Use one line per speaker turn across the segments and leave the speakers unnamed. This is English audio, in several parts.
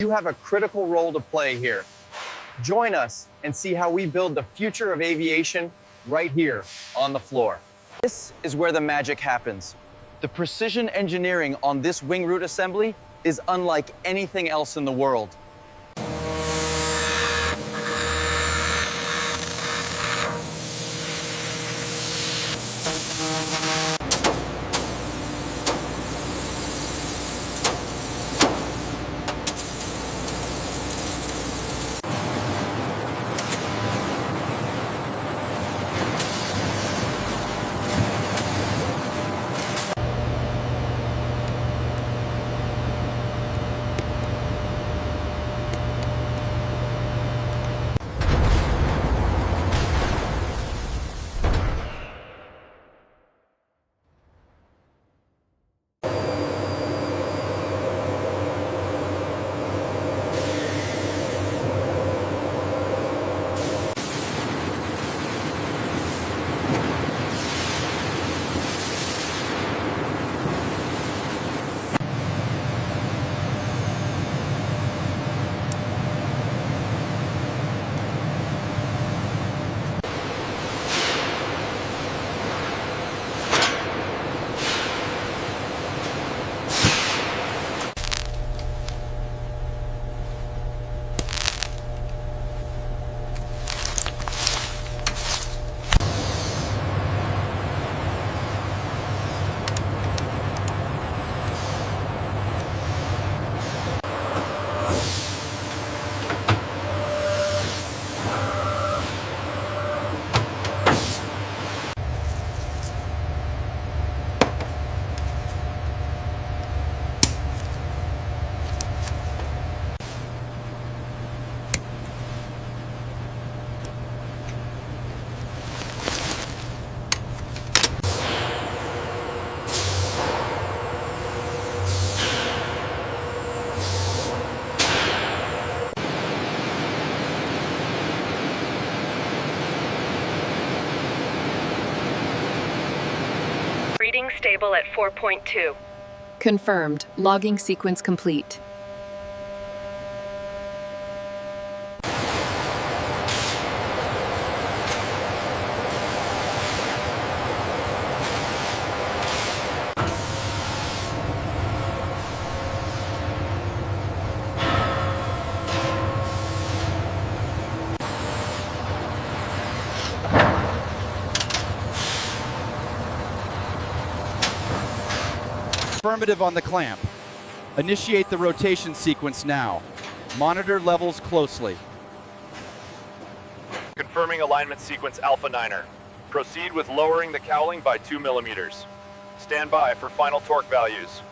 You have a critical role to play here. Join us and see how we build the future of aviation right here on the floor. This is where the magic happens. The precision engineering on this wing root assembly is unlike anything else in the world.
Reading stable at 4.2.
Confirmed. Logging sequence complete.
Affirmative on the clamp. Initiate the rotation sequence now. Monitor levels closely.
Confirming alignment sequence Alpha 9er. Proceed with lowering the cowling by 2 millimeters. Stand by for final torque values.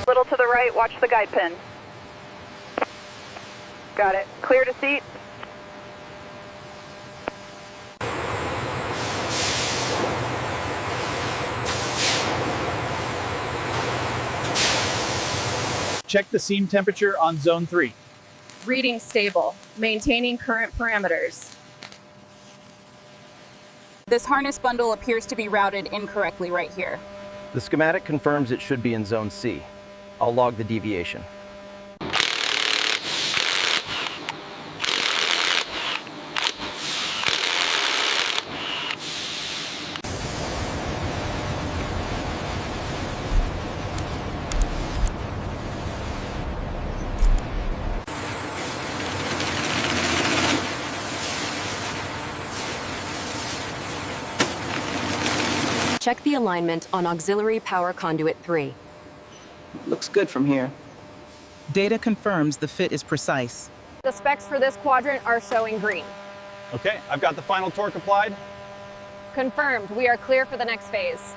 Little to the right, watch the guide pin. Got it. Clear to seat.
Check the seam temperature on zone 3.
Reading stable. Maintaining current parameters.
This harness bundle appears to be routed incorrectly right here.
The schematic confirms it should be in zone C. I'll log the deviation.
Check the alignment on auxiliary power conduit 3.
Looks good from here.
Data confirms the fit is precise.
The specs for this quadrant are showing green.
Okay, I've got the final torque applied.
Confirmed. We are clear for the next phase.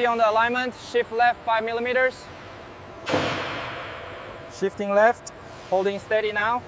On the alignment, shift left 5 millimeters.
Shifting left, holding steady now.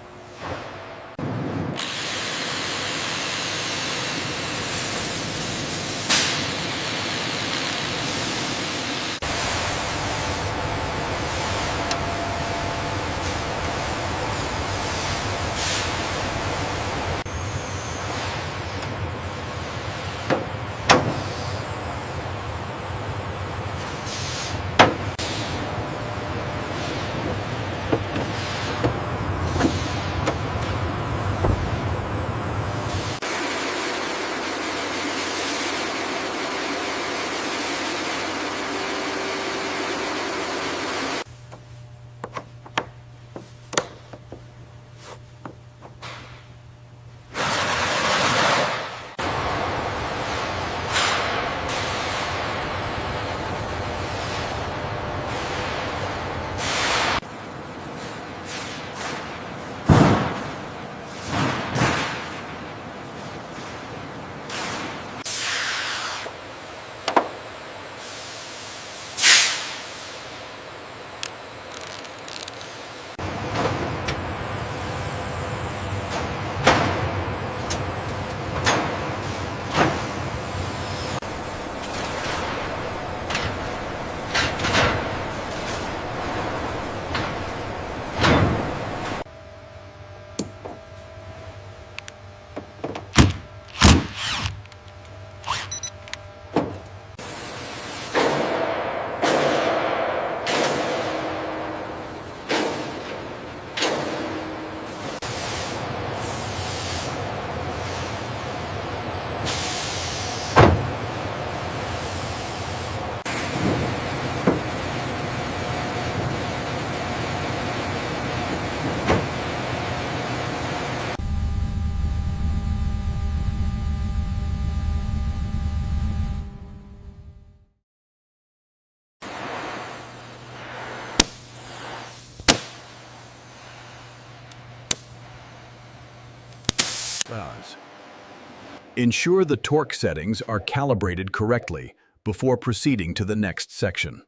Ensure the torque settings are calibrated correctly before proceeding to the next section.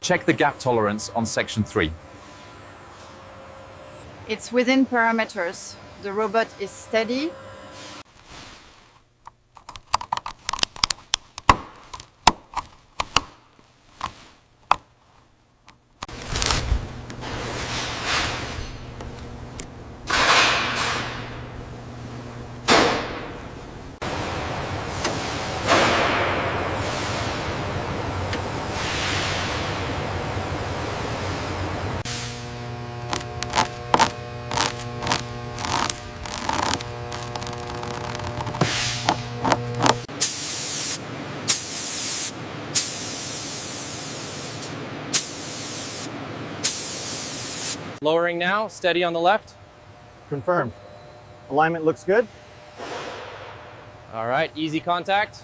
Check the gap tolerance on section 3.
It's within parameters. The robot is steady.
Lowering now, steady on the left.
Confirmed. Alignment looks good.
All right, easy contact.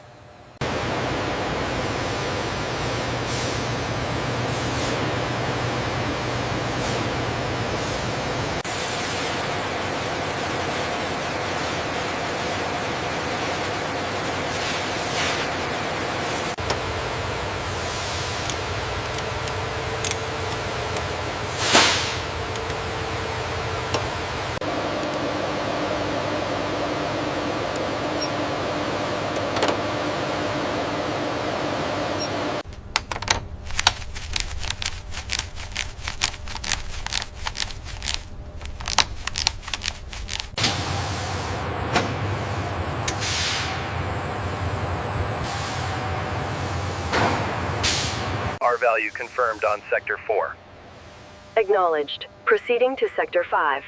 R value confirmed on Sector 4.
Acknowledged. Proceeding to Sector 5.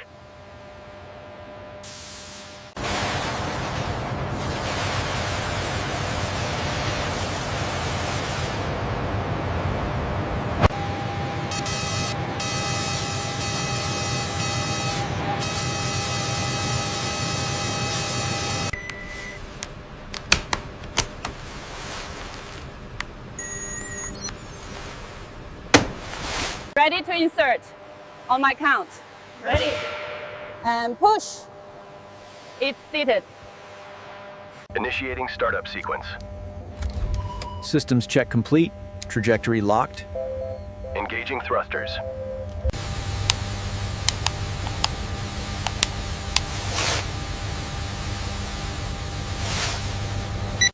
Ready to insert. On my count. Ready. And push. It's seated.
Initiating startup sequence.
Systems check complete. Trajectory locked.
Engaging thrusters.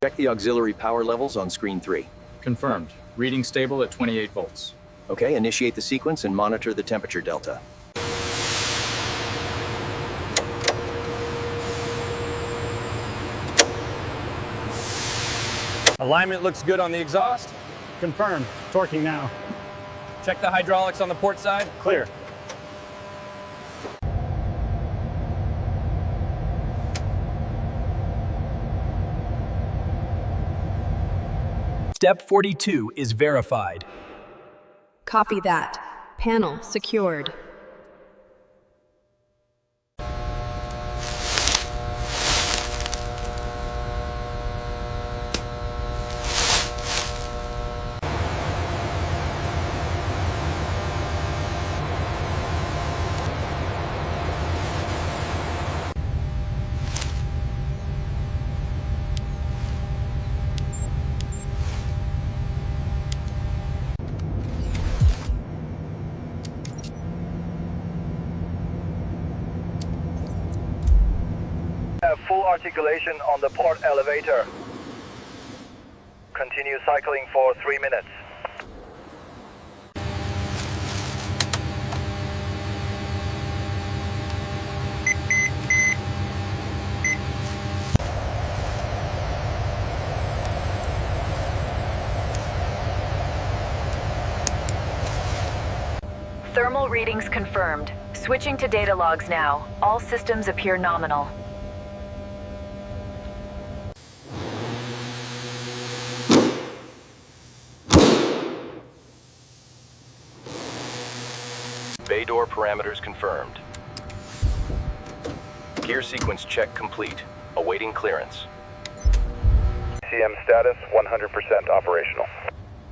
Check the auxiliary power levels on screen 3.
Confirmed. Reading stable at 28 volts.
Okay, initiate the sequence and monitor the temperature delta.
Alignment looks good on the exhaust.
Confirmed. Torquing now.
Check the hydraulics on the port side.
Clear.
Step 42 is verified.
Copy that. Panel secured.
Have full articulation on the port elevator. Continue cycling for 3 minutes.
Thermal readings confirmed. Switching to data logs now. All systems appear nominal.
Bay door parameters confirmed. Gear sequence check complete. Awaiting clearance. CM status 100% operational.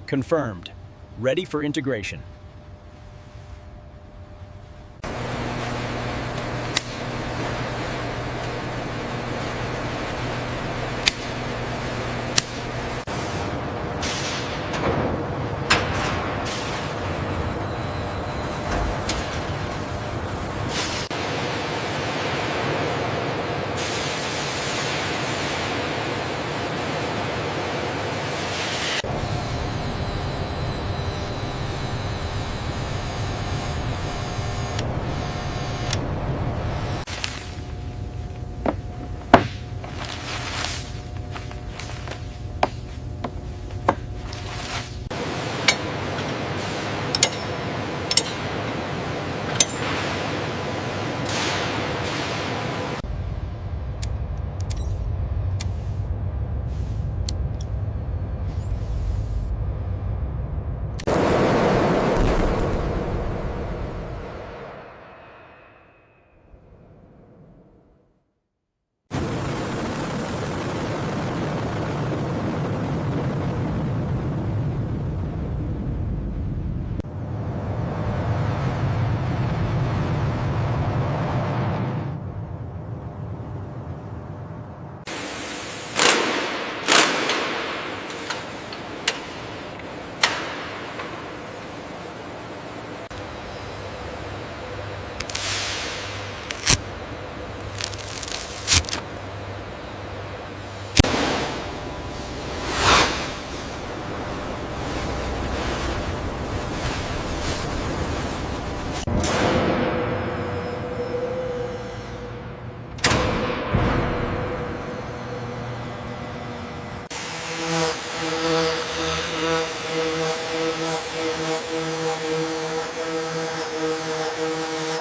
Confirmed. Ready for integration.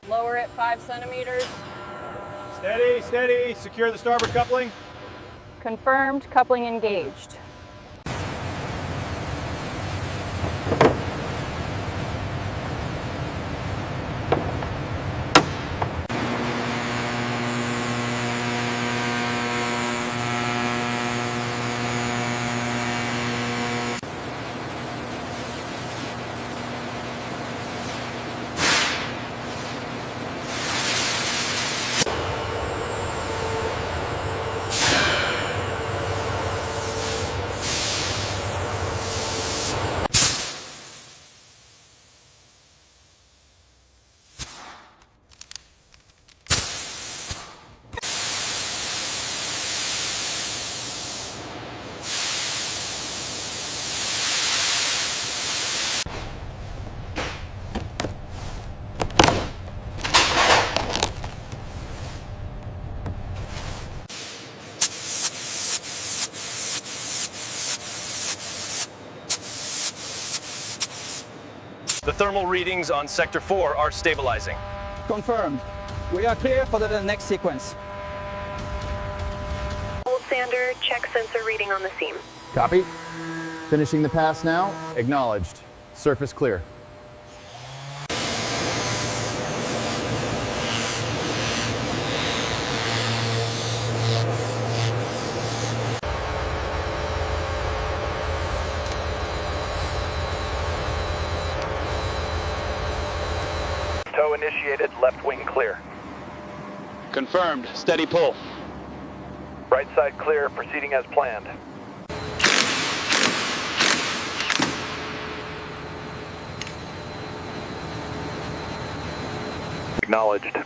Lower it 5 centimeters.
Steady, steady. Secure the starboard coupling.
Confirmed, coupling engaged.
The thermal readings on Sector 4 are stabilizing.
Confirmed. We are clear for the next sequence.
Old Sander, check sensor reading on the seam.
Copy. Finishing the pass now. Acknowledged. Surface clear.
Tow initiated, left wing clear.
Confirmed. Steady pull.
Right side clear, proceeding as planned. Acknowledged.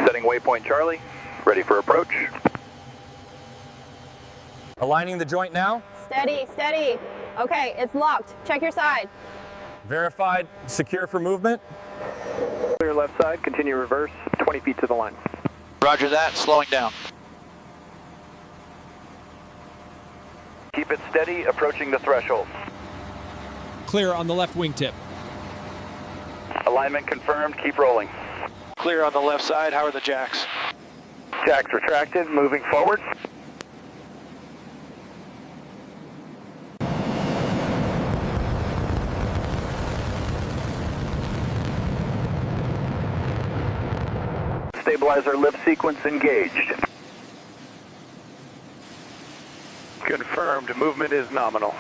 Setting waypoint Charlie, ready for approach.
Aligning the joint now.
Steady, steady. Okay, it's locked. Check your side.
Verified, secure for movement.
Clear left side, continue reverse, 20 feet to the line.
Roger that, slowing down.
Keep it steady, approaching the threshold.
Clear on the left wingtip.
Alignment confirmed, keep rolling.
Clear on the left side, how are the jacks?
Jacks retracted, moving forward. Stabilizer lift sequence engaged. Confirmed, movement is nominal.